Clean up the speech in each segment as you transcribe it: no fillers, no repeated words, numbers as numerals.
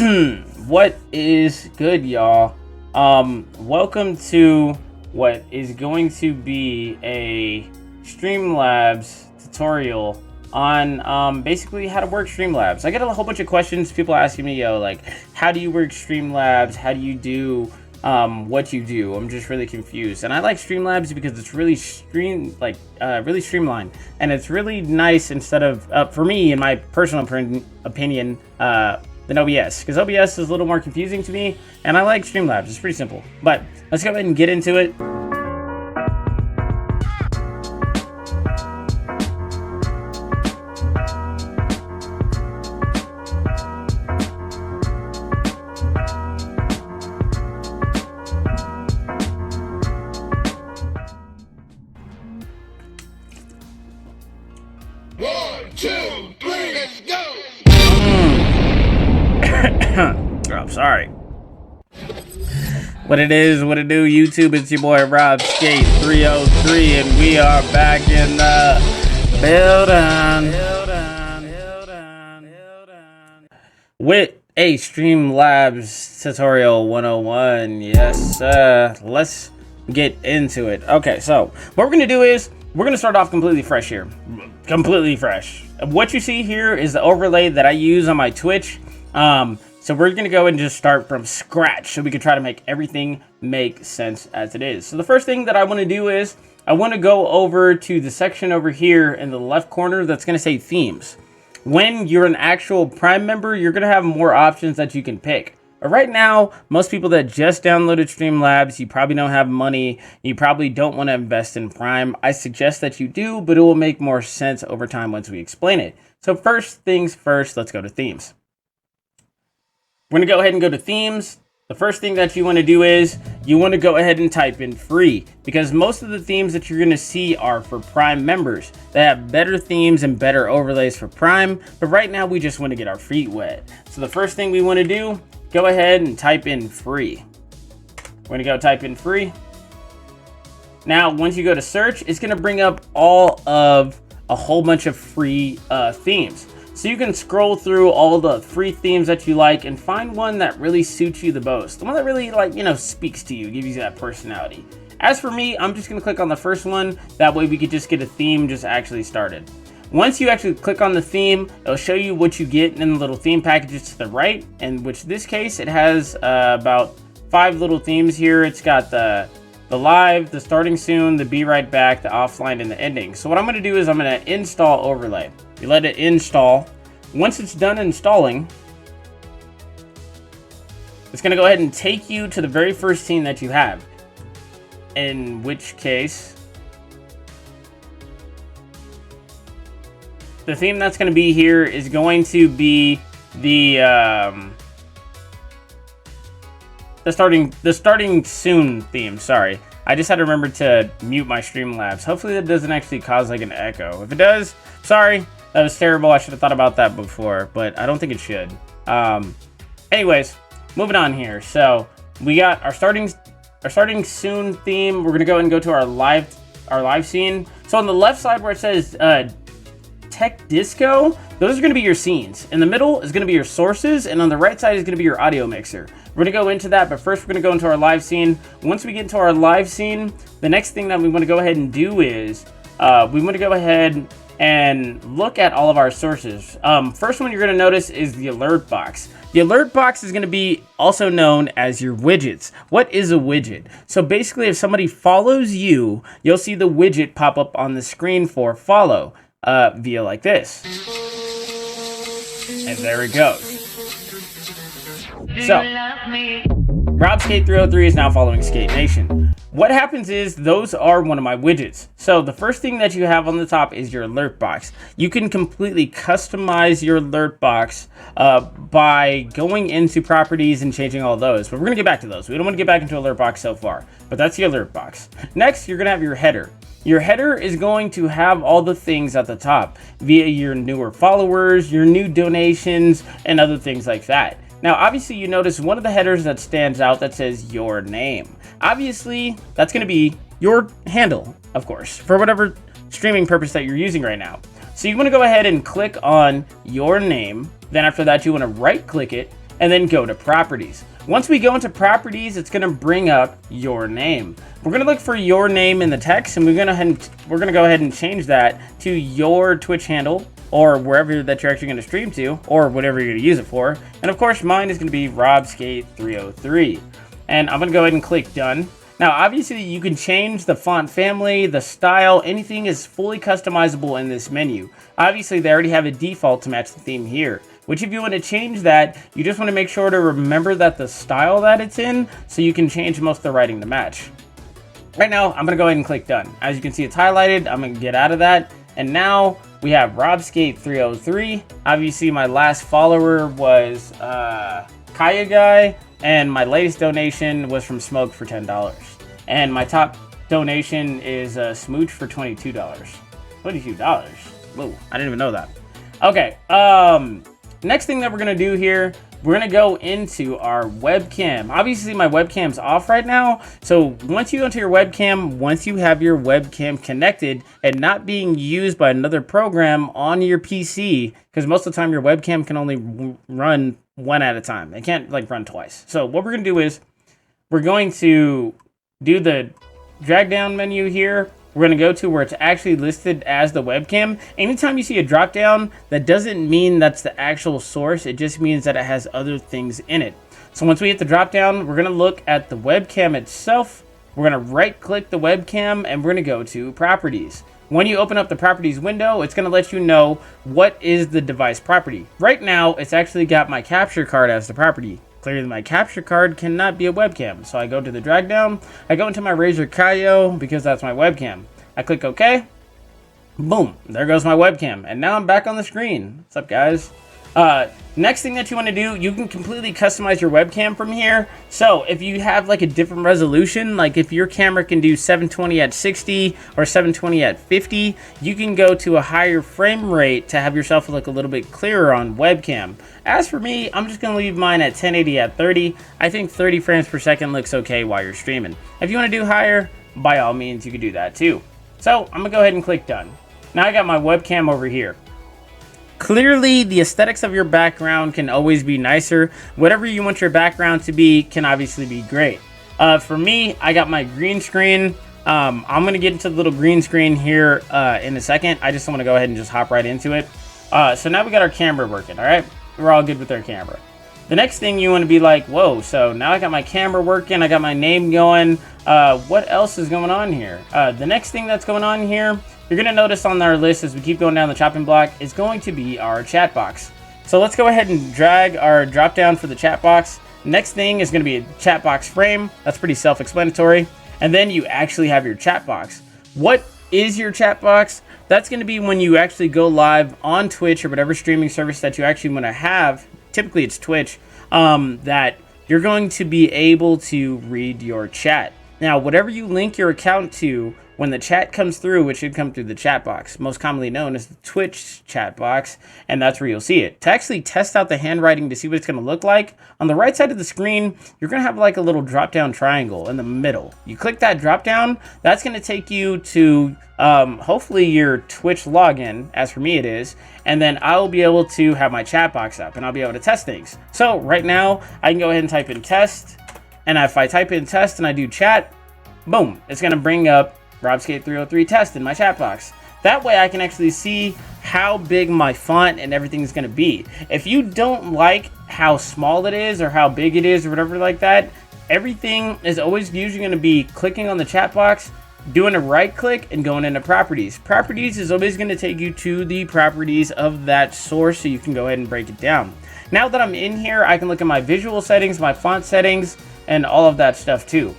What is good, y'all? Welcome to what is going to be a Streamlabs tutorial on basically how to work Streamlabs. I get a whole bunch of questions, people asking me, like, how do you work Streamlabs? How do you do what you do? I'm just really confused. And I like Streamlabs because it's really really streamlined, and it's really nice instead of for me, in my personal opinion, than OBS, because OBS is a little more confusing to me, and I like Streamlabs. It's pretty simple. But let's go ahead and get into it. Oh, sorry. What it is, what it do, YouTube? It's your boy Rob Skate 303, and we are back in the building with a Streamlabs tutorial 101. Yes, let's get into it. Okay, so what we're gonna do is we're gonna start off completely fresh here. Completely fresh. What you see here is the overlay that I use on my Twitch. So we're going to go and just start from scratch so we can try to make everything make sense as it is. So the first thing that I want to do is I want to go over to the section over here in the left corner that's going to say themes. When you're an actual Prime member, you're going to have more options that you can pick. But right now, most people that just downloaded Streamlabs, you probably don't have money. You probably don't want to invest in Prime. I suggest that you do, but it will make more sense over time once we explain it. So first things first, let's go to themes. We're going to go ahead and go to themes. The first thing that you want to do is you want to go ahead and type in free, because most of the themes that you're going to see are for Prime members. They have better themes and better overlays for Prime, but right now we just want to get our feet wet. So the first thing we want to do, go ahead and type in free. We're going to go type in free. Now, once you go to search, it's going to bring up all of a whole bunch of free themes. So you can scroll through all the free themes that you like and find one that really suits you the most. The one that really, speaks to you, gives you that personality. As for me, I'm just going to click on the first one. That way we could just get a theme just actually started. Once you actually click on the theme, it'll show you what you get in the little theme packages to the right. In which this case, it has about 5 little themes here. It's got the live, the starting soon, the be right back, the offline, and the ending. So what I'm going to do is I'm going to install overlay. You let it install. Once it's done installing, it's going to go ahead and take you to the very first theme that you have. In which case, the theme that's going to be here is going to be the starting soon theme. Sorry, I just had to remember to mute my Streamlabs. Hopefully that doesn't actually cause like an echo. If it does, sorry, that was terrible. I should have thought about that before, but I don't think it should. Anyways, moving on here. So we got our starting soon theme. We're gonna go and go to our live scene. So on the left side where it says Tech Disco, those are going to be your scenes. In the middle is going to be your sources, and on the right side is going to be your audio mixer. We're going to go into that, but first we're going to go into our live scene. Once we get into our live scene, the next thing that we want to go ahead and do is we want to go ahead and look at all of our sources. First one you're going to notice is the alert box. The alert box is going to be also known as your widgets. What is a widget? So basically, if somebody follows you, you'll see the widget pop up on the screen for follow. Via like this. And there it goes. So, Rob Skate 303 is now following Skate Nation. What happens is those are one of my widgets. So the first thing that you have on the top is your alert box. You can completely customize your alert box by going into properties and changing all those. But we're going to get back to those. We don't want to get back into alert box so far. But that's the alert box. Next, you're going to have your header. Your header is going to have all the things at the top via your newer followers, your new donations, and other things like that. Now, obviously, you notice one of the headers that stands out that says your name. Obviously, that's going to be your handle, of course, for whatever streaming purpose that you're using right now. So you want to go ahead and click on your name. Then after that, you want to right click it and then go to properties. Once we go into properties, it's going to bring up your name. We're going to look for your name in the text, and we're going to go ahead and change that to your Twitch handle, or wherever that you're actually going to stream to, or whatever you're going to use it for. And of course, mine is going to be RobSkate303. And I'm going to go ahead and click done. Now, obviously, you can change the font family, the style, anything is fully customizable in this menu. Obviously, they already have a default to match the theme here, which if you want to change that, you just want to make sure to remember that the style that it's in, so you can change most of the writing to match. Right now, I'm going to go ahead and click done. As you can see, it's highlighted. I'm going to get out of that. And now we have RobSkate303. Obviously, my last follower was Kaya Guy. And my latest donation was from Smoke for $10. And my top donation is Smooch for $22. $22? Whoa, I didn't even know that. Okay, next thing that we're going to do here, we're going to go into our webcam. Obviously, my webcam's off right now. So once you go into your webcam, once you have your webcam connected and not being used by another program on your PC, because most of the time your webcam can only run one at a time. It can't like run twice. So what we're going to do is we're going to do the drag down menu here. We're going to go to where it's actually listed as the webcam. Anytime you see a drop down, that doesn't mean that's the actual source. It just means that it has other things in it. So once we hit the drop down, we're going to look at the webcam itself. We're going to right click the webcam and we're going to go to properties. When you open up the properties window, it's going to let you know what is the device property. Right now, it's actually got my capture card as the property. Clearly, my capture card cannot be a webcam. So I go to the drag down. I go into my Razer Kaio because that's my webcam. I click OK. Boom. There goes my webcam. And now I'm back on the screen. What's up, guys? Next thing that you want to do, you can completely customize your webcam from here. So if you have like a different resolution, like if your camera can do 720 at 60 or 720 at 50, you can go to a higher frame rate to have yourself look a little bit clearer on webcam. As for me, I'm just going to leave mine at 1080 at 30. I think 30 frames per second looks okay while you're streaming. If you want to do higher, by all means, you can do that too. So I'm going to go ahead and click done. Now I got my webcam over here. Clearly, the aesthetics of your background can always be nicer. Whatever you want your background to be can obviously be great. For me, I got my green screen. I'm going to get into the little green screen here in a second. I just want to go ahead and just hop right into it. So now we got our camera working, all right? We're all good with our camera. The next thing you want to be like, whoa, so now I got my camera working. I got my name going. What else is going on here? The next thing that's going on here, you're going to notice on our list as we keep going down the chopping block is going to be our chat box. So let's go ahead and drag our drop down for the chat box. Next thing is going to be a chat box frame. That's pretty self-explanatory. And then you actually have your chat box. What is your chat box? That's going to be when you actually go live on Twitch or whatever streaming service that you actually want to have. Typically it's Twitch, that you're going to be able to read your chat. Now, whatever you link your account to, when the chat comes through, it should come through the chat box, most commonly known as the Twitch chat box, and that's where you'll see it. To actually test out the handwriting to see what it's going to look like, on the right side of the screen, you're going to have like a little drop-down triangle in the middle. You click that drop-down, that's going to take you to hopefully your Twitch login, as for me it is, and then I'll be able to have my chat box up, and I'll be able to test things. So right now, I can go ahead and type in test, and if I type in test and I do chat, boom, it's going to bring up RobSkate303 test in my chat box. That way I can actually see how big my font and everything is going to be. If you don't like how small it is or how big it is or whatever like that, everything is always usually going to be clicking on the chat box, doing a right click and going into properties. Properties is always going to take you to the properties of that source so you can go ahead and break it down. Now that I'm in here, I can look at my visual settings, my font settings, and all of that stuff too.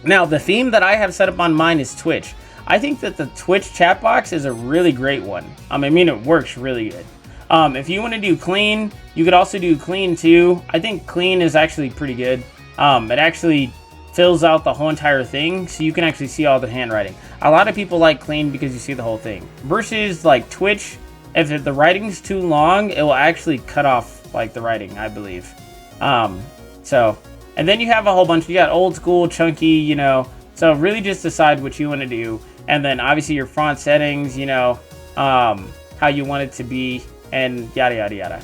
Now, the theme that I have set up on mine is Twitch. I think that the Twitch chat box is a really great one. I mean, it works really good. If you want to do clean, you could also do clean too. I think clean is actually pretty good. It actually fills out the whole entire thing, so you can actually see all the handwriting. A lot of people like clean because you see the whole thing. Versus like Twitch, if the writing's too long, it will actually cut off like the writing, I believe. And then you have a whole bunch. You got old school, chunky, you know. So really just decide what you want to do. And then obviously your font settings, you know, how you want it to be, and yada, yada, yada.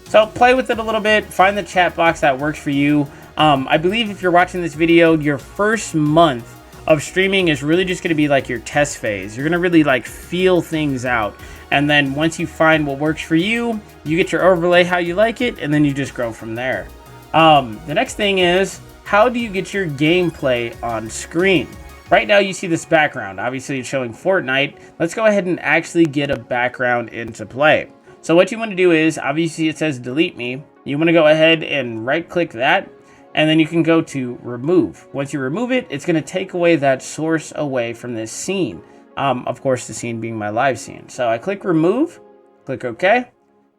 So play with it a little bit, find the chat box that works for you. I believe if you're watching this video, your first month of streaming is really just going to be like your test phase. You're going to really like feel things out. And then once you find what works for you, you get your overlay how you like it, and then you just grow from there. The next thing is, how do you get your gameplay on screen? Right now you see this background. Obviously it's showing Fortnite. Let's go ahead and actually get a background into play. So what you want to do is, obviously it says delete me. You want to go ahead and right click that, and then you can go to remove. Once you remove it, it's going to take away that source away from this scene. Of course, the scene being my live scene. So I click remove, click OK.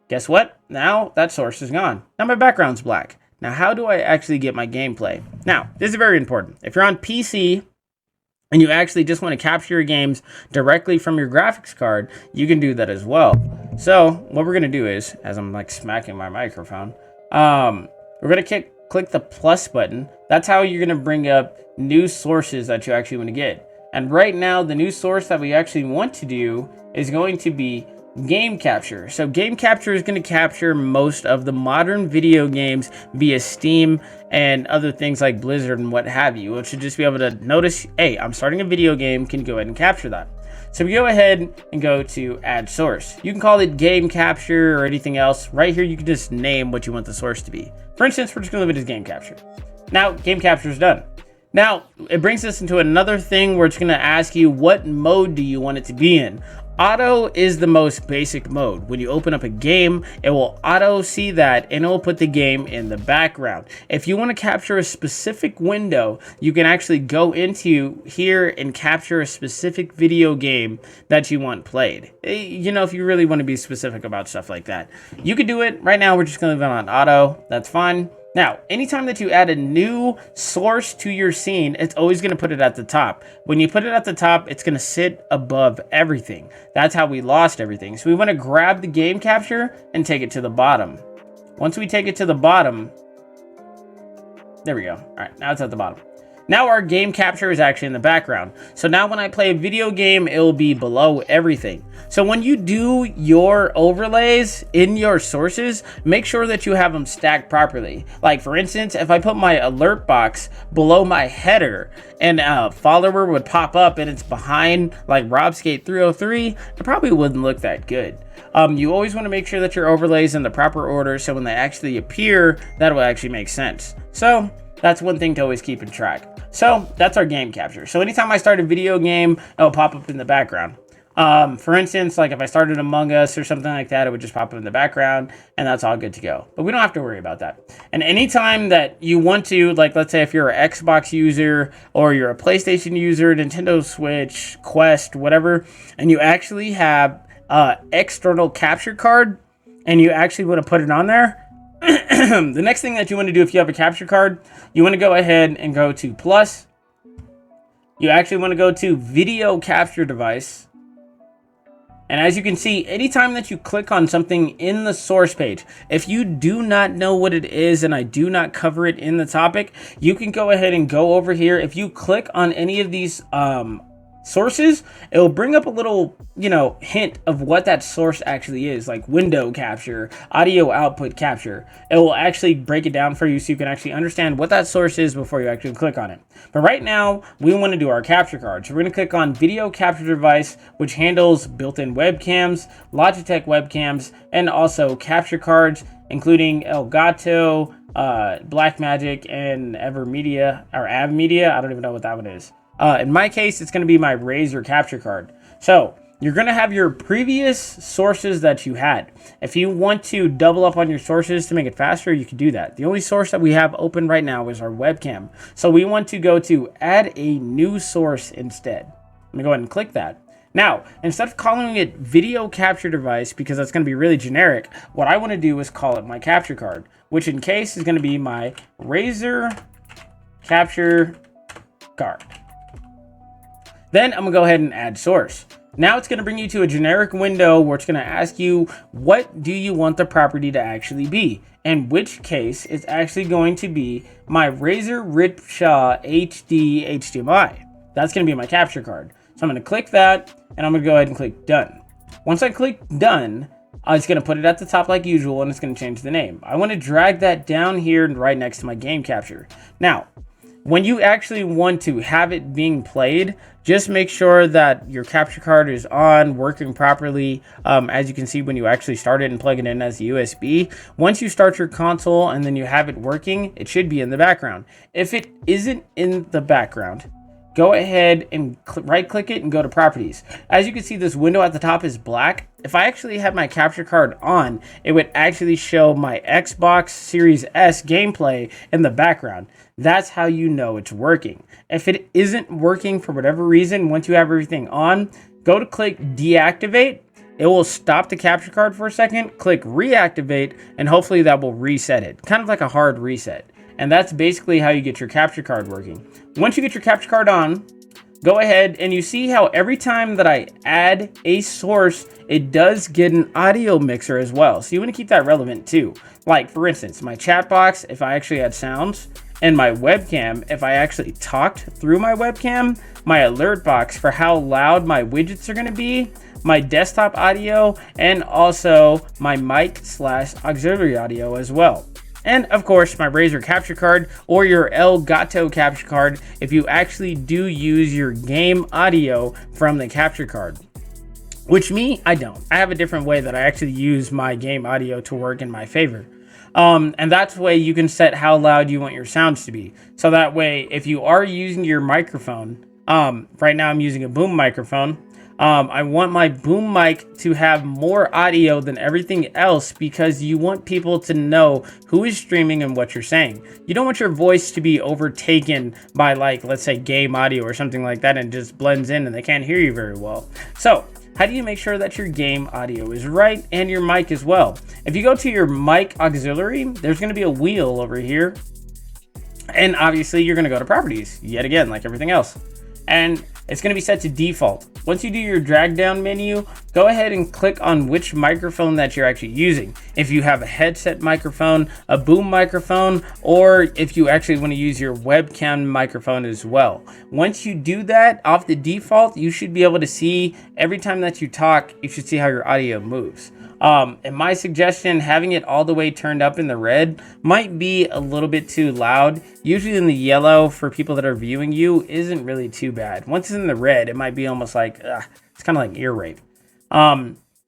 Guess what? Now that source is gone. Now my background's black. Now how do I actually get my gameplay? Now, this is very important. If you're on PC and you actually just want to capture your games directly from your graphics card, you can do that as well. So what we're going to do is, as I'm like smacking my microphone, we're going to click the plus button. That's how you're going to bring up new sources that you actually want to get. And right now, the new source that we actually want to do is going to be game capture. So game capture is going to capture most of the modern video games via Steam and other things like Blizzard and what have you, which should just be able to notice, hey, I'm starting a video game, can you go ahead and capture that? So we go ahead and go to add source. You can call it game capture or anything else. Right here, you can just name what you want the source to be. For instance, we're just going to leave it as game capture. Now, game capture is done. Now, it brings us into another thing where it's going to ask you what mode do you want it to be in. Auto is the most basic mode. When you open up a game, it will auto see that and it will put the game in the background. If you want to capture a specific window, you can actually go into here and capture a specific video game that you want played. You know, if you really want to be specific about stuff like that, you could do it. Right now, we're just going to leave it on auto. That's fine. Now, anytime that you add a new source to your scene, it's always going to put it at the top. When you put it at the top, it's going to sit above everything. That's how we lost everything. So we want to grab the game capture and take it to the bottom. Once we take it to the bottom, there we go. All right, now it's at the bottom. Now our game capture is actually in the background. So now when I play a video game, it will be below everything. So when you do your overlays in your sources, make sure that you have them stacked properly. Like for instance, if I put my alert box below my header and a follower would pop up and it's behind like RobSkate303, it probably wouldn't look that good. You always want to make sure that your overlays in the proper order, so when they actually appear, that will actually make sense. So that's one thing to always keep in track. So that's our game capture. So anytime I start a video game, it'll pop up in the background. For instance, like if I started Among Us or something like that, it would just pop up in the background and that's all good to go. But we don't have to worry about that. And anytime that you want to, like let's say if you're an Xbox user or you're a PlayStation user, Nintendo Switch, Quest, whatever, and you actually have external capture card and you actually want to put it on there, the next thing that you want to do if you have a capture card, you want to go ahead and go to plus. You actually want to go to video capture device. And as you can see, anytime that you click on something in the source page, if you do not know what it is and I do not cover it in the topic, you can go ahead and go over here. If you click on any of these sources, it will bring up a little, hint of what that source actually is, like window capture, audio output capture. It will actually break it down for you so you can actually understand what that source is before you actually click on it. But right now, we want to do our capture card. So we're going to click on video capture device, which handles built-in webcams, Logitech webcams, and also capture cards, including Elgato, Blackmagic, and Evermedia, or AvMedia. I don't even know what that one is. In my case, it's going to be my Razer capture card. So you're going to have your previous sources that you had. If you want to double up on your sources to make it faster, you can do that. The only source that we have open right now is our webcam. So we want to go to add a new source instead. Let me go ahead and click that. Now, instead of calling it video capture device, because that's going to be really generic, what I want to do is call it my capture card, which in case is going to be my Razer capture card. Then I'm going to go ahead and add source. Now it's going to bring you to a generic window where it's going to ask you, what do you want the property to actually be? In which case, it's actually going to be my Razer Ripsaw HD HDMI. That's going to be my capture card. So I'm going to click that, and I'm going to go ahead and click done. Once I click done, It's going to put it at the top like usual, and it's going to change the name. I want to drag that down here right next to my game capture. Now, when you actually want to have it being played, just make sure that your capture card is on, working properly. As you can see, when you actually start it and plug it in as a USB, once you start your console and then you have it working, it should be in the background. If it isn't in the background, go ahead and right click it and go to properties. As you can see, this window at the top is black. If I actually had my capture card on, it would actually show my Xbox Series S gameplay in the background. That's how you know it's working. If it isn't working for whatever reason, once you have everything on, go to click deactivate. It will stop the capture card for a second, click reactivate, and hopefully that will reset it. Kind of like a hard reset. And that's basically how you get your capture card working. Once you get your capture card on, go ahead and you see how every time that I add a source, it does get an audio mixer as well. So you want to keep that relevant too. Like for instance, my chat box, if I actually add sounds, and my webcam, if I actually talked through my webcam, my alert box for how loud my widgets are going to be, my desktop audio, and also my mic/auxiliary audio as well. And of course, my Razer capture card or your Elgato capture card if you actually do use your game audio from the capture card. Which me, I don't. I have a different way that I actually use my game audio to work in my favor. And that's the way you can set how loud you want your sounds to be. So that way, if you are using your microphone, right now I'm using a boom microphone. I want my boom mic to have more audio than everything else because you want people to know who is streaming and what you're saying. You don't want your voice to be overtaken by, like, let's say game audio or something like that and just blends in and they can't hear you very well. So how do you make sure that your game audio is right and your mic as well? If you go to your mic auxiliary, there's going to be a wheel over here. And obviously you're going to go to properties yet again, like everything else. And it's going to be set to default. Once you do your drag down menu, go ahead and click on which microphone that you're actually using. If you have a headset microphone, a boom microphone, or if you actually want to use your webcam microphone as well. Once you do that off the default, you should be able to see every time that you talk, you should see how your audio moves. And my suggestion, having it all the way turned up in the red might be a little bit too loud. Usually in the yellow for people that are viewing you isn't really too bad. Once it's in the red, it might be almost like, it's kind of like ear rape.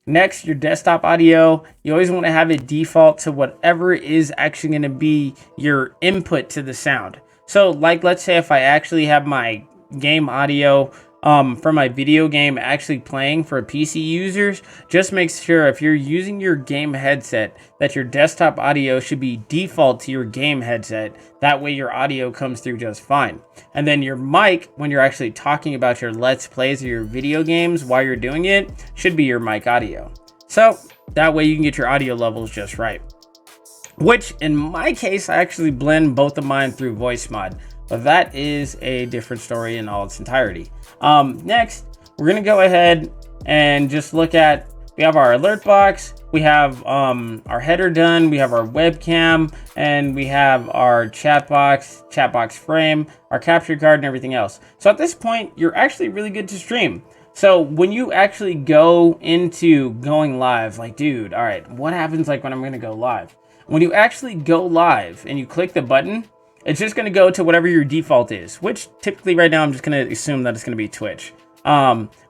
Next, your desktop audio, you always want to have it default to whatever is actually going to be your input to the sound. So like, let's say if I actually have my game audio for my video game actually playing for PC users, just make sure if you're using your game headset that your desktop audio should be default to your game headset. That way your audio comes through just fine. And then your mic, when you're actually talking about your Let's Plays or your video games while you're doing it, should be your mic audio. So that way you can get your audio levels just right. Which in my case, I actually blend both of mine through voice mod. But that is a different story in all its entirety. Next, we're going to go ahead and just look at, we have our alert box, we have our header done, we have our webcam, and we have our chatbox frame, our capture card, and everything else. So at this point, you're actually really good to stream. So when you actually go into going live, like, dude, all right, what happens like when I'm going to go live? When you actually go live and you click the button, it's just going to go to whatever your default is, which typically right now I'm just going to assume that it's going to be Twitch.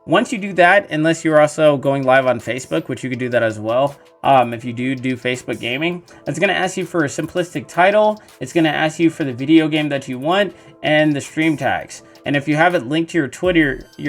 Once you do that, unless you're also going live on Facebook, which you could do that as well. If you do Facebook gaming, it's going to ask you for a simplistic title. It's going to ask you for the video game that you want and the stream tags. And if you have it linked to your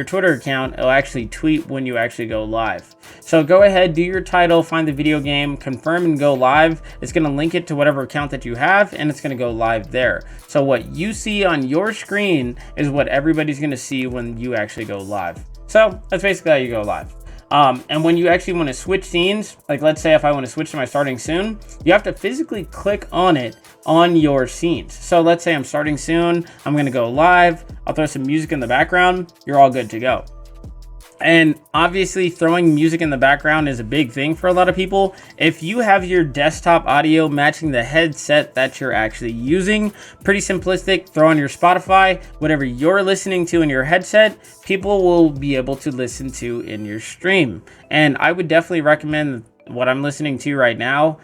Twitter account, it'll actually tweet when you actually go live. So go ahead, do your title, find the video game, confirm and go live. It's going to link it to whatever account that you have, and it's going to go live there. So what you see on your screen is what everybody's going to see when you actually go live. So that's basically how you go live. And when you actually want to switch scenes, like let's say if I want to switch to my starting soon, you have to physically click on it on your scenes. So let's say I'm starting soon, I'm going to go live, I'll throw some music in the background, you're all good to go. And obviously throwing music in the background is a big thing for a lot of people. If you have your desktop audio matching the headset that you're actually using, pretty simplistic, throw on your Spotify, whatever you're listening to in your headset, people will be able to listen to in your stream. And I would definitely recommend what I'm listening to right now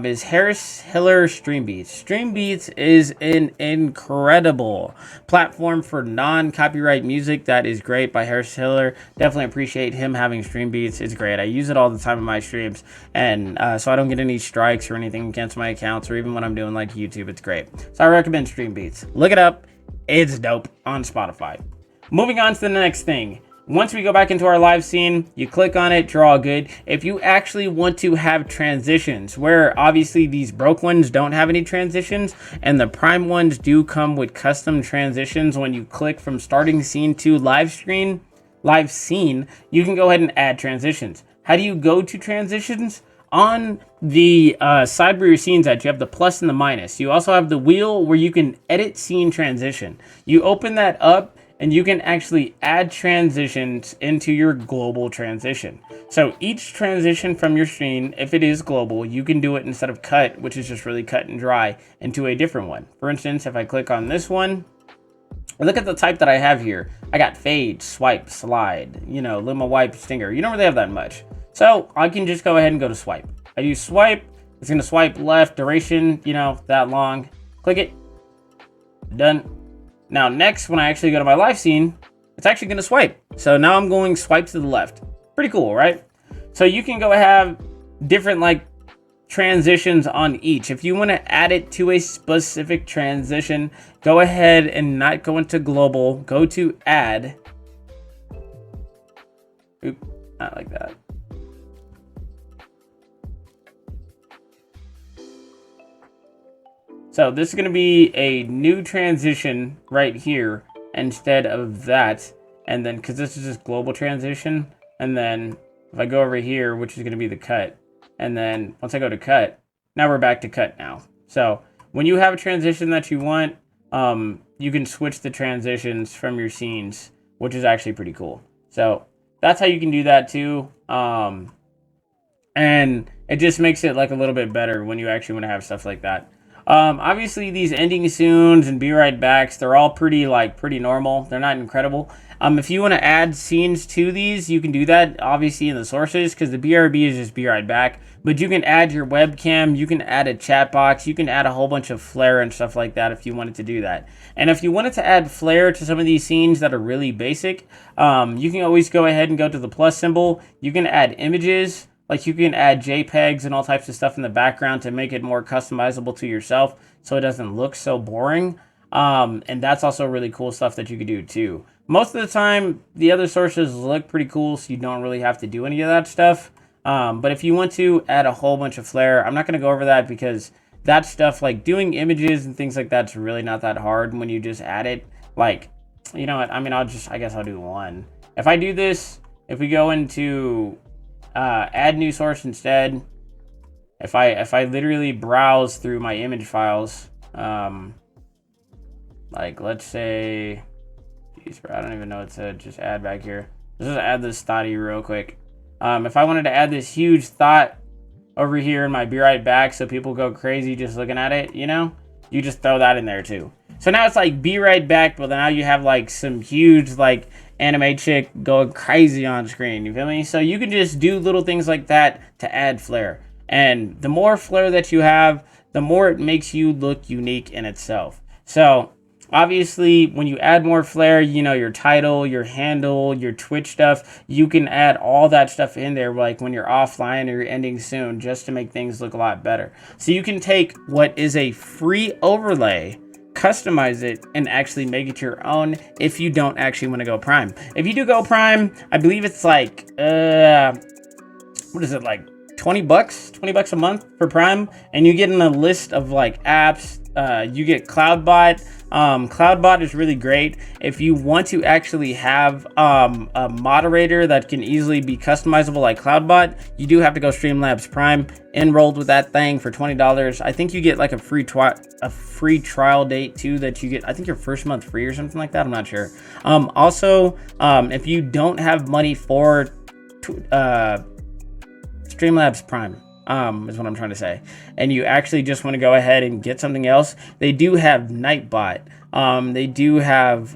is Harris Hiller Streambeats. Streambeats is an incredible platform for non-copyright music that is great by Harris Hiller. Definitely appreciate him having Streambeats. It's great. I use it all the time in my streams, and so I don't get any strikes or anything against my accounts, or even when I'm doing like YouTube. It's great. So I recommend Streambeats. Look it up. It's dope on Spotify. Moving on to the next thing. Once we go back into our live scene, you click on it, draw good. If you actually want to have transitions, where obviously these broke ones don't have any transitions, and the prime ones do come with custom transitions when you click from starting scene to live scene, you can go ahead and add transitions. How do you go to transitions? On the side where your scene's at, you have the plus and the minus. You also have the wheel where you can edit scene transition. You open that up, and you can actually add transitions into your global transition. So each transition from your screen, if it is global, you can do it instead of cut, which is just really cut and dry, into a different one. For instance, if I click on this one, look at the type that I have here. I got fade, swipe, slide, luma, wipe, stinger. You don't really have that much. So I can just go ahead and go to swipe. I use swipe. It's going to swipe left, duration, that long. Click it. Done. Now, next, when I actually go to my live scene, it's actually going to swipe. So now I'm going swipe to the left. Pretty cool, right? So you can go have different transitions on each. If you want to add it to a specific transition, go ahead and not go into global. Go to add. Oop, not like that. So this is going to be a new transition right here instead of that. And then, because this is just global transition. And then if I go over here, which is going to be the cut. And then once I go to cut, now we're back to cut now. So when you have a transition that you want, you can switch the transitions from your scenes, which is actually pretty cool. So that's how you can do that too. And it just makes it a little bit better when you actually want to have stuff like that. Obviously these ending soons and be right backs, they're all pretty normal. They're not incredible. If you want to add scenes to these, you can do that obviously in the sources, because the BRB is just be right back. But you can add your webcam, you can add a chat box, you can add a whole bunch of flare and stuff like that if you wanted to do that. And if you wanted to add flare to some of these scenes that are really basic, you can always go ahead and go to the plus symbol. You can add images. You can add JPEGs and all types of stuff in the background to make it more customizable to yourself, so it doesn't look so boring. And that's also really cool stuff that you could do too. Most of the time, the other sources look pretty cool, so you don't really have to do any of that stuff. But if you want to add a whole bunch of flare, I'm not going to go over that, because that stuff, doing images and things like that's really not that hard when you just add it. You know what? I mean, I guess I'll do one. If I do this, if we go into add new source instead, if I literally browse through my image files, let's say, geez, I don't even know what to just add back here. Let's just add this thoughty real quick. If I wanted to add this huge thought over here in my be right back so people go crazy just looking at it, you just throw that in there too. So now it's be right back, but now you have some huge anime chick going crazy on screen, you feel me? So you can just do little things like that to add flair. And the more flair that you have, the more it makes you look unique in itself. So obviously when you add more flair, your title, your handle, your Twitch stuff, you can add all that stuff in there when you're offline or you're ending soon, just to make things look a lot better. So you can take what is a free overlay, customize it, and actually make it your own if you don't actually want to go prime. If you do go prime, I believe it's what is it, 20 bucks a month for prime, and you get in a list of apps. You get Cloudbot. Cloudbot is really great if you want to actually have a moderator that can easily be customizable like Cloudbot. You do have to go Streamlabs Prime, enrolled with that thing for $20. I think you get a free trial date too, that you get, I think, your first month free or something like that. I'm not sure. Also, if you don't have money for Streamlabs Prime, is what I'm trying to say, and you actually just want to go ahead and get something else, they do have Nightbot. They do have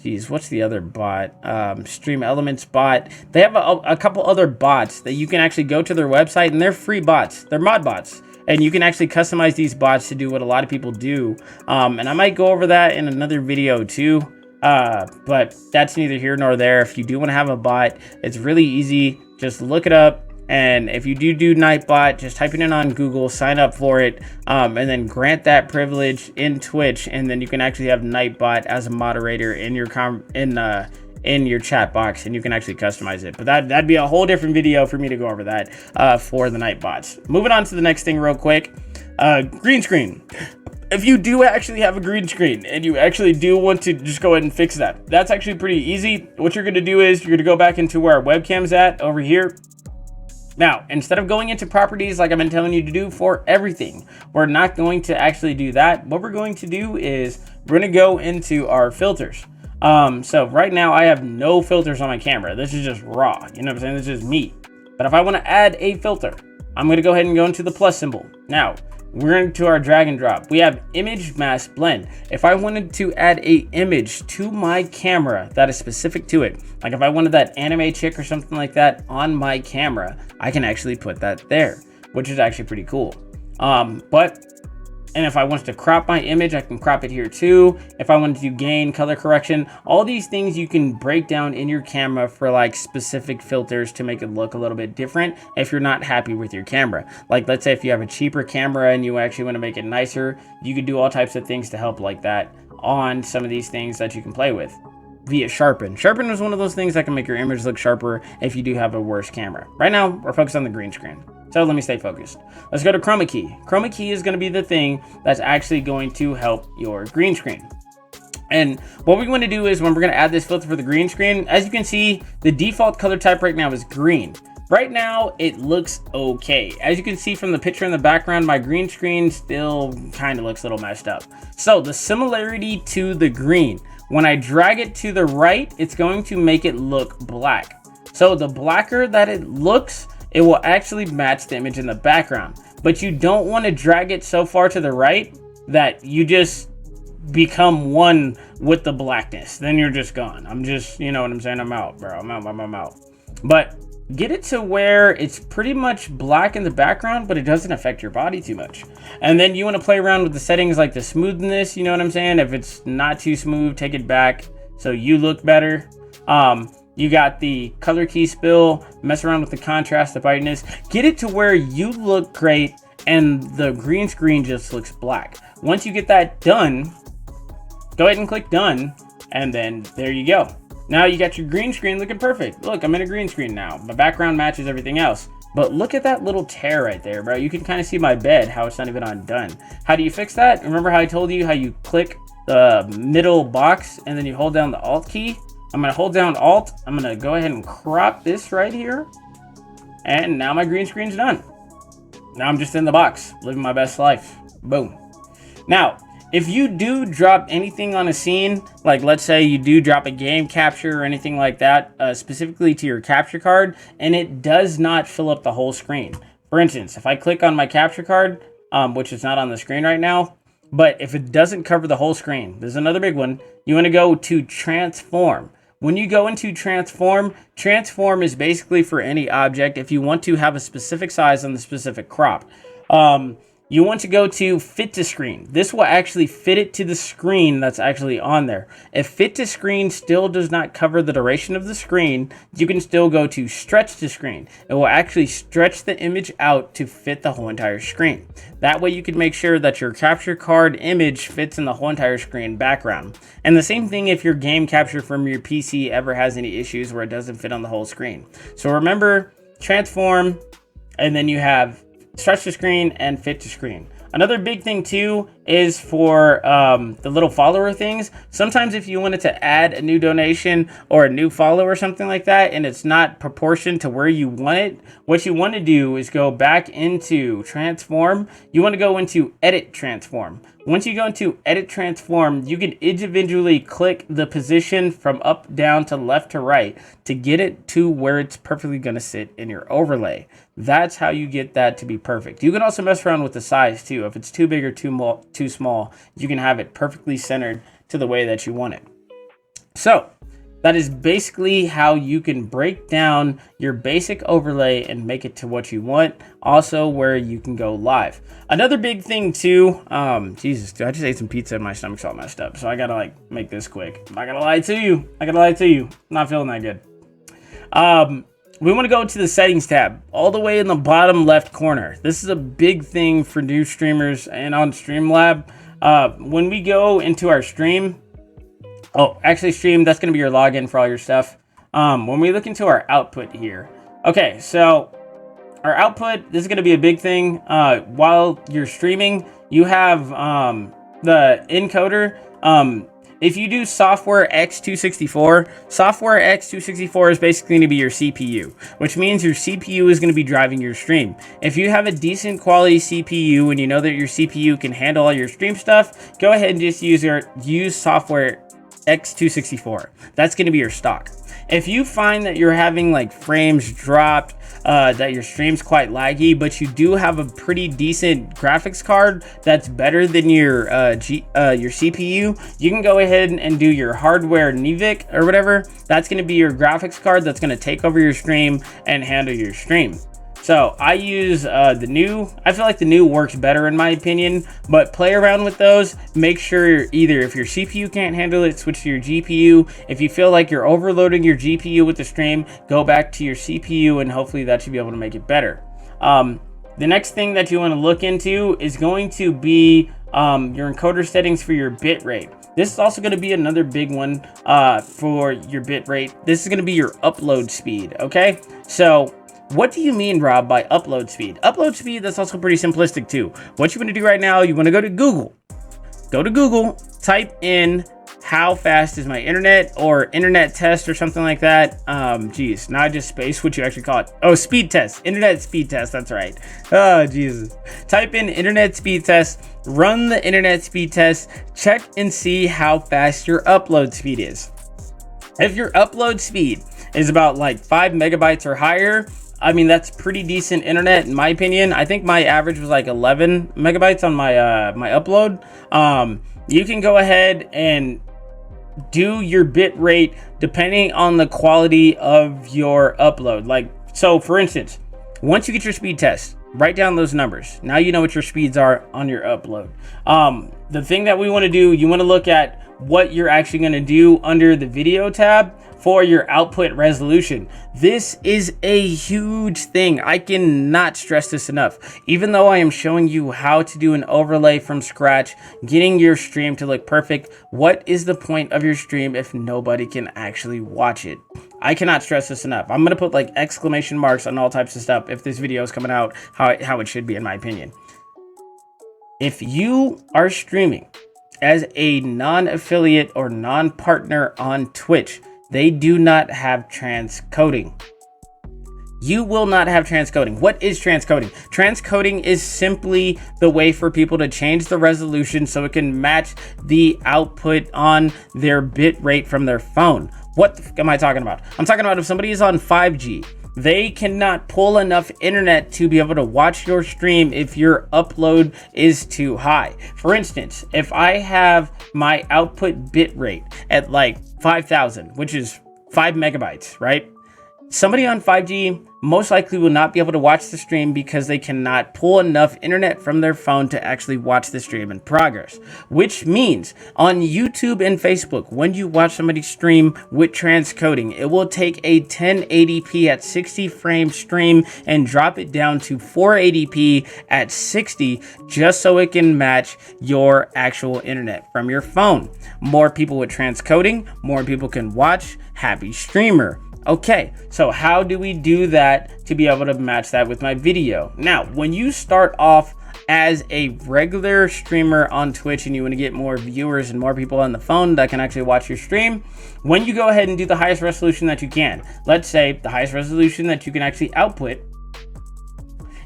Geez, what's the other bot? Stream Elements bot. They have a couple other bots that you can actually go to their website, and they're free bots. They're mod bots. And you can actually customize these bots to do what a lot of people do. And I might go over that in another video too. But that's neither here nor there. If you do want to have a bot, it's really easy. Just look it up. And if you do Nightbot, just type it in on Google, sign up for it, and then grant that privilege in Twitch, and then you can actually have Nightbot as a moderator in your in your chat box, and you can actually customize it. But that'd be a whole different video for me to go over that for the Nightbots. Moving on to the next thing real quick, green screen. If you do actually have a green screen and you actually do want to just go ahead and fix that, that's actually pretty easy. What you're going to do is you're going to go back into where our webcam's at over here. Now, instead of going into properties like I've been telling you to do for everything, we're not going to actually do that. What we're going to do is we're going to go into our filters. So right now I have no filters on my camera. This is just raw, you know what I'm saying? This is me. But if I want to add a filter, I'm going to go ahead and go into the plus symbol. Now, we're into our drag and drop. We have image mask blend. If I wanted to add a image to my camera that is specific to it, like if I wanted that anime chick or something like that on my camera, I can actually put that there, which is actually pretty cool. And if I wanted to crop my image, I can crop it here too. If I wanted to gain color correction, all these things you can break down in your camera for like specific filters to make it look a little bit different if you're not happy with your camera. Like let's say if you have a cheaper camera and you actually want to make it nicer, you can do all types of things to help like that on some of these things that you can play with. Via sharpen. Sharpen is one of those things that can make your image look sharper if you do have a worse camera. Right now, we're focused on the green screen. So let me stay focused. Let's go to chroma key. Chroma key is going to be the thing that's actually going to help your green screen. And what we want to do is when we're going to add this filter for the green screen, as you can see, the default color type right now is green. Right now, it looks okay. As you can see from the picture in the background, my green screen still kind of looks a little messed up. So the similarity to the green, when I drag it to the right, it's going to make it look black. So the blacker that it looks, it will actually match the image in the background. But you don't want to drag it so far to the right that you just become one with the blackness. Then you're just gone. I'm just, you know what I'm saying? I'm out, bro. I'm out. But get it to where it's pretty much black in the background, but it doesn't affect your body too much. And then you want to play around with the settings like the smoothness, you know what I'm saying? If it's not too smooth, take it back so you look better. You got the color key spill, mess around with the contrast, the brightness, get it to where you look great and the green screen just looks black. Once you get that done, go ahead and click done, and then there you go. Now you got your green screen looking perfect. Look, I'm in a green screen now. My background matches everything else. But look at that little tear right there, bro. You can kind of see my bed, how it's not even undone. How do you fix that? Remember how I told you how you click the middle box and then you hold down the Alt key? I'm going to hold down Alt. I'm going to go ahead and crop this right here. And now my green screen's done. Now I'm just in the box, living my best life. Boom. Now, if you do drop anything on a scene, like let's say you do drop a game capture or anything like that, specifically to your capture card, and it does not fill up the whole screen. For instance, if I click on my capture card, which is not on the screen right now, but if it doesn't cover the whole screen, there's another big one. You want to go to transform. When you go into transform is basically for any object if you want to have a specific size on the specific crop. You want to go to fit to screen. This will actually fit it to the screen that's actually on there. If fit to screen still does not cover the duration of the screen, you can still go to stretch to screen. It will actually stretch the image out to fit the whole entire screen. That way you can make sure that your capture card image fits in the whole entire screen background. And the same thing if your game capture from your PC ever has any issues where it doesn't fit on the whole screen. So remember, transform, and then you have stretch to screen and fit to screen. Another big thing too is for the little follower things. Sometimes if you wanted to add a new donation or a new follow or something like that and it's not proportioned to where you want it, what you want to do is go back into transform. You want to go into edit transform. Once you go into edit transform, you can individually click the position from up, down to left to right to get it to where it's perfectly going to sit in your overlay. That's how you get that to be perfect. You can also mess around with the size too. If it's too big or too small, you can have it perfectly centered to the way that you want it. So that is basically how you can break down your basic overlay and make it to what you want. Also where you can go live. Another big thing too, Jesus, dude, I just ate some pizza and my stomach's all messed up. So I gotta like make this quick. I'm not gonna lie to you. I'm not feeling that good. We want to go to the settings tab all the way in the bottom left corner. This is a big thing for new streamers and on Streamlabs. When we go into our stream, stream, that's going to be your login for all your stuff. When we look into our output here, okay, so our output, this is going to be a big thing. While you're streaming, you have the encoder. If you do software x264 is basically going to be your CPU, which means your CPU is going to be driving your stream. If you have a decent quality CPU and you know that your CPU can handle all your stream stuff, go ahead and just use software x264. That's going to be your stock. If you find that you're having like frames dropped, that your stream's quite laggy, but you do have a pretty decent graphics card that's better than your CPU, you can go ahead and do your hardware NVIC or whatever. That's going to be your graphics card that's going to take over your stream and handle your stream. So I use the new. I feel like the new works better in my opinion, but play around with those. Make sure either if your CPU can't handle it, switch to your GPU. If you feel like you're overloading your GPU with the stream, go back to your CPU and hopefully that should be able to make it better. The next thing that you want to look into is going to be your encoder settings for your bit rate. This is also going to be another big one for your bit rate. This is going to be your upload speed. Okay, so what do you mean, Rob, by upload speed? Upload speed, that's also pretty simplistic too. What you want to do right now, you want to go to Google. Go to Google, type in how fast is my internet or internet test or something like that. Geez, now I just spaced what you actually call it. Oh, speed test, internet speed test, that's right. Oh, Jesus. Type in internet speed test, run the internet speed test, check and see how fast your upload speed is. If your upload speed is about like 5 megabytes or higher, I mean, that's pretty decent internet in my opinion. I think my average was like 11 megabytes on my my upload. You can go ahead and do your bit rate depending on the quality of your upload. Like, so for instance, once you get your speed test, write down those numbers. Now you know what your speeds are on your upload. The thing that we want to do, you want to look at what you're actually going to do under the video tab for your output resolution. This is a huge thing. I cannot stress this enough. Even though I am showing you how to do an overlay from scratch, getting your stream to look perfect, what is the point of your stream if nobody can actually watch it? I cannot stress this enough. I'm gonna put like exclamation marks on all types of stuff if this video is coming out how it should be, in my opinion. If you are streaming as a non-affiliate or non-partner on Twitch, they do not have transcoding. You will not have transcoding. What is transcoding? Transcoding is simply the way for people to change the resolution so it can match the output on their bit rate from their phone. What the f am I talking about? I'm talking about if somebody is on 5G, they cannot pull enough internet to be able to watch your stream if your upload is too high. For instance, if I have my output bit rate at like 5,000, which is 5 megabytes, right? Somebody on 5G most likely will not be able to watch the stream because they cannot pull enough internet from their phone to actually watch the stream in progress. Which means on YouTube and Facebook, when you watch somebody stream with transcoding, it will take a 1080p at 60 frame stream and drop it down to 480p at 60 just so it can match your actual internet from your phone. More people with transcoding, more people can watch. Happy streamer. Okay, so how do we do that to be able to match that with my video? Now, when you start off as a regular streamer on Twitch and you want to get more viewers and more people on the phone that can actually watch your stream, when you go ahead and do the highest resolution that you can, let's say the highest resolution that you can actually output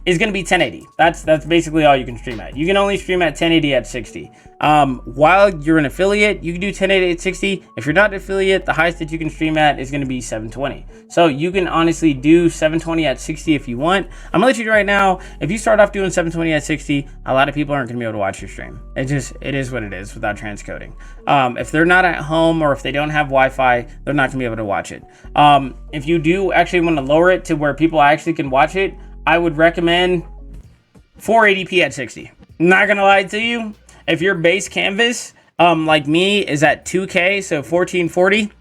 is going to be 1080. That's basically all you can stream at. You can only stream at 1080 at 60. While you're an affiliate, you can do 1080 at 60. If you're not an affiliate, the highest that you can stream at is going to be 720. So you can honestly do 720 at 60 if you want. I'm gonna let you know right now, if you start off doing 720 at 60, a lot of people aren't going to be able to watch your stream. It is what it is without transcoding. If they're not at home or if they don't have Wi-Fi, they're not going to be able to watch it. If you do actually want to lower it to where people actually can watch it, I would recommend 480p at 60. Not gonna lie to you, if your base canvas, like me, is at 2K, so 1440,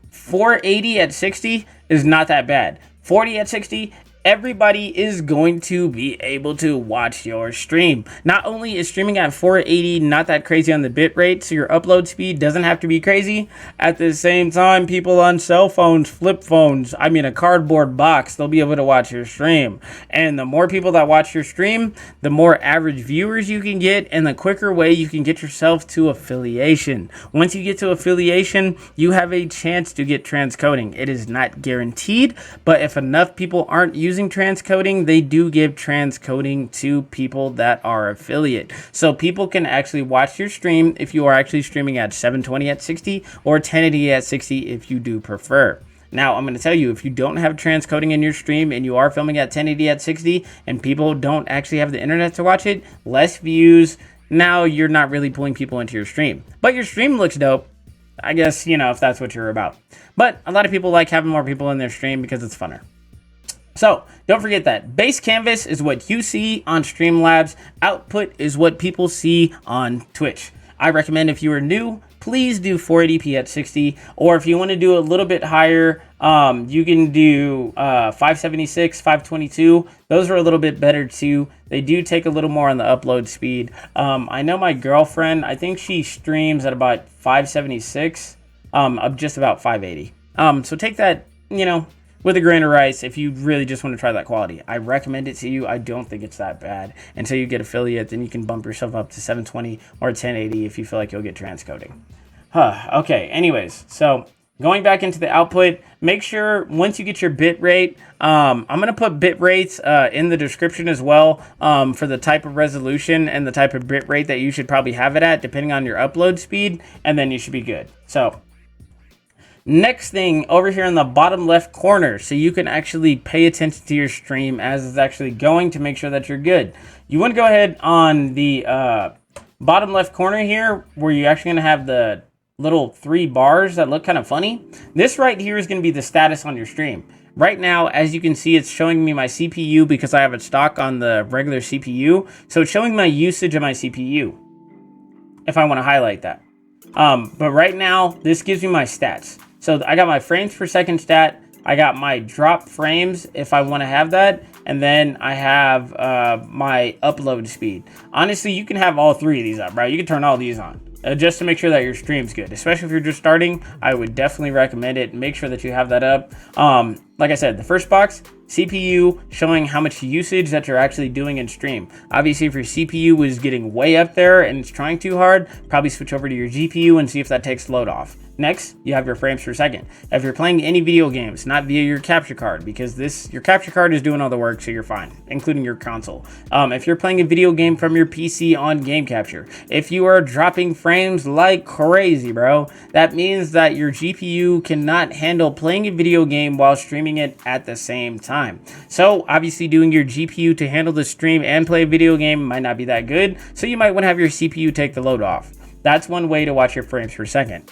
480 at 60 is not that bad. 40 at 60, everybody is going to be able to watch your stream. Not only is streaming at 480 not that crazy on the bit rate, so your upload speed doesn't have to be crazy. At the same time, people on cell phones, flip phones, I mean a cardboard box, they'll be able to watch your stream. And the more people that watch your stream, the more average viewers you can get, and the quicker way you can get yourself to affiliation. Once you get to affiliation, you have a chance to get transcoding. It is not guaranteed, but if enough people aren't using transcoding, they do give transcoding to people that are affiliate. So people can actually watch your stream if you are actually streaming at 720 at 60 or 1080 at 60 if you do prefer. Now, I'm going to tell you, if you don't have transcoding in your stream and you are filming at 1080 at 60 and people don't actually have the internet to watch it, less views, now you're not really pulling people into your stream. But your stream looks dope, I guess, you know, if that's what you're about. But a lot of people like having more people in their stream because it's funner. So don't forget that base canvas is what you see on Streamlabs. Output is what people see on Twitch. I recommend if you are new, please do 480p at 60, or if you want to do a little bit higher, you can do 576, 522. Those are a little bit better too. They do take a little more on the upload speed. I know my girlfriend, I think she streams at about 576, of just about 580. So take that, you know, with a grain of rice if you really just want to try that quality. I recommend it to you. I don't think it's that bad. Until you get affiliate, then you can bump yourself up to 720 or 1080 if you feel like you'll get transcoding. Okay, anyways, so going back into the output, make sure once you get your bit rate, I'm going to put bit rates in the description as well, for the type of resolution and the type of bit rate that you should probably have it at depending on your upload speed, and then you should be good. So next thing over here in the bottom left corner, so you can actually pay attention to your stream as it's actually going to make sure that you're good. You want to go ahead on the bottom left corner here where you're actually going to have the little 3 bars that look kind of funny. This right here is going to be the status on your stream. Right now, as you can see, it's showing me my CPU because I have it stock on the regular CPU. So it's showing my usage of my CPU if I want to highlight that. But right now, this gives me my stats. So I got my frames per second stat, I got my drop frames if I want to have that, and then I have my upload speed. Honestly, you can have all 3 of these up, right? You can turn all these on just to make sure that your stream's good. Especially if you're just starting, I would definitely recommend it. Make sure that you have that up. Like I said, the first box, CPU, showing how much usage that you're actually doing in stream. Obviously, if your CPU is getting way up there and it's trying too hard, probably switch over to your GPU and see if that takes load off. Next, you have your frames per second. If you're playing any video games, not via your capture card, because your capture card is doing all the work, so you're fine, including your console. If you're playing a video game from your PC on game capture, if you are dropping frames like crazy, bro, that means that your GPU cannot handle playing a video game while streaming it at the same time. So obviously doing your GPU to handle the stream and play a video game might not be that good, so you might want to have your CPU take the load off. That's one way to watch your frames per second.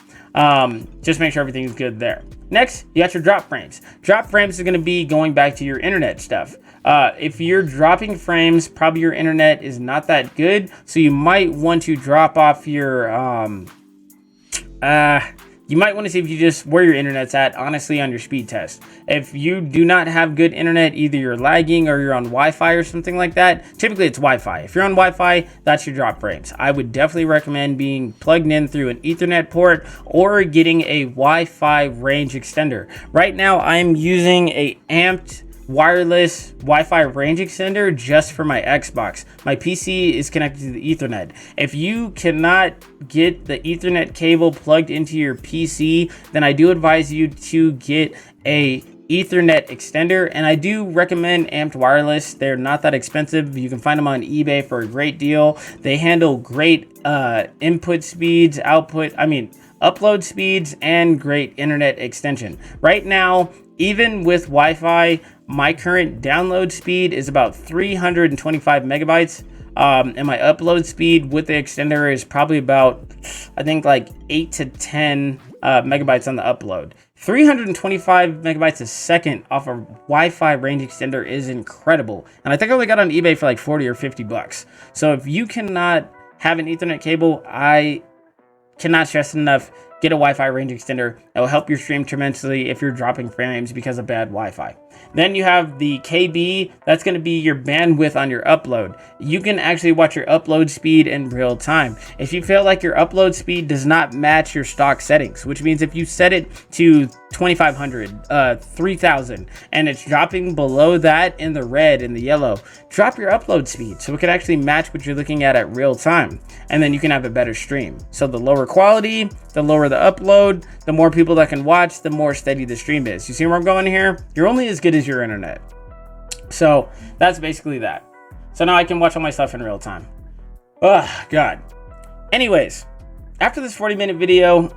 Just make sure everything's good there. Next, you got your drop frames. Drop frames is going to be going back to your internet stuff. If you're dropping frames, probably your internet is not that good, so you might want to drop off your you might want to see if you just where your internet's at, honestly, on your speed test. If you do not have good internet, either you're lagging or you're on Wi-Fi or something like that, typically it's Wi-Fi. If you're on Wi-Fi, that's your drop frames. I would definitely recommend being plugged in through an Ethernet port or getting a Wi-Fi range extender. Right now, I'm using a amped wireless Wi-Fi range extender just for my Xbox. My PC is connected to the Ethernet. If you cannot get the Ethernet cable plugged into your PC, then I do advise you to get a Ethernet extender, and I do recommend Amped Wireless. They're not that expensive. You can find them on eBay for a great deal. They handle great input speeds, upload speeds, and great internet extension. Right now, even with Wi-Fi, my current download speed is about 325 megabytes. And my upload speed with the extender is probably about, I think, like 8 to 10 megabytes on the upload. 325 megabytes a second off a Wi-Fi range extender is incredible. And I think I only got on eBay for like 40 or 50 bucks. So if you cannot have an Ethernet cable, I cannot stress enough, get a Wi-Fi range extender. It will help your stream tremendously if you're dropping frames because of bad Wi-Fi. Then you have the KB. That's going to be your bandwidth on your upload. You can actually watch your upload speed in real time. If you feel like your upload speed does not match your stock settings, which means if you set it to 2500, 3000, and it's dropping below that in the red, in the yellow, drop your upload speed so it can actually match what you're looking at real time. And then you can have a better stream. So the lower quality, the lower the upload, the more people that can watch, the more steady the stream is. You see where I'm going here? You're only as good as your internet. So that's basically that. So now I can watch all my stuff in real time. Oh, God. Anyways, after this 40-minute video,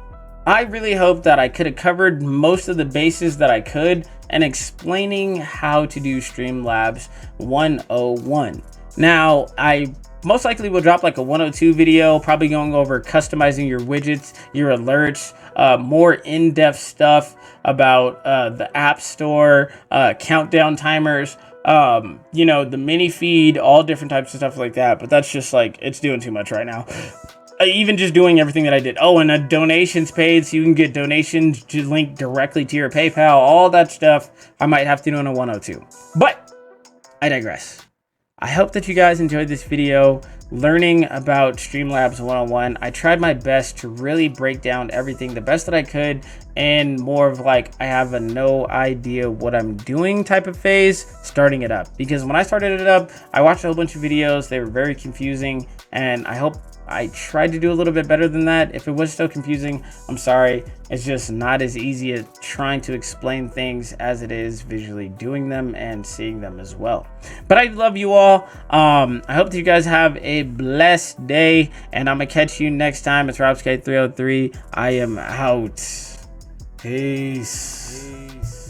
I really hope that I could have covered most of the bases that I could and explaining how to do Streamlabs 101. Now, I most likely will drop like a 102 video, probably going over customizing your widgets, your alerts, more in-depth stuff about the App Store, countdown timers, the mini feed, all different types of stuff like that. But that's just like, it's doing too much right now. Even just doing everything that I did. Oh, and a donations page, so you can get donations linked directly to your PayPal, all that stuff. I might have to do in a 102. But I digress. I hope that you guys enjoyed this video learning about Streamlabs 101. I tried my best to really break down everything the best that I could, and more of like I have no idea what I'm doing type of phase starting it up. Because when I started it up, I watched a whole bunch of videos. They were very confusing, and I hope I tried to do a little bit better than that. If it was still confusing, I'm sorry. It's just not as easy at trying to explain things as it is visually doing them and seeing them as well. But I love you all. I hope that you guys have a blessed day, and I'm gonna catch you next time. It's RobsK303. I am out. Peace.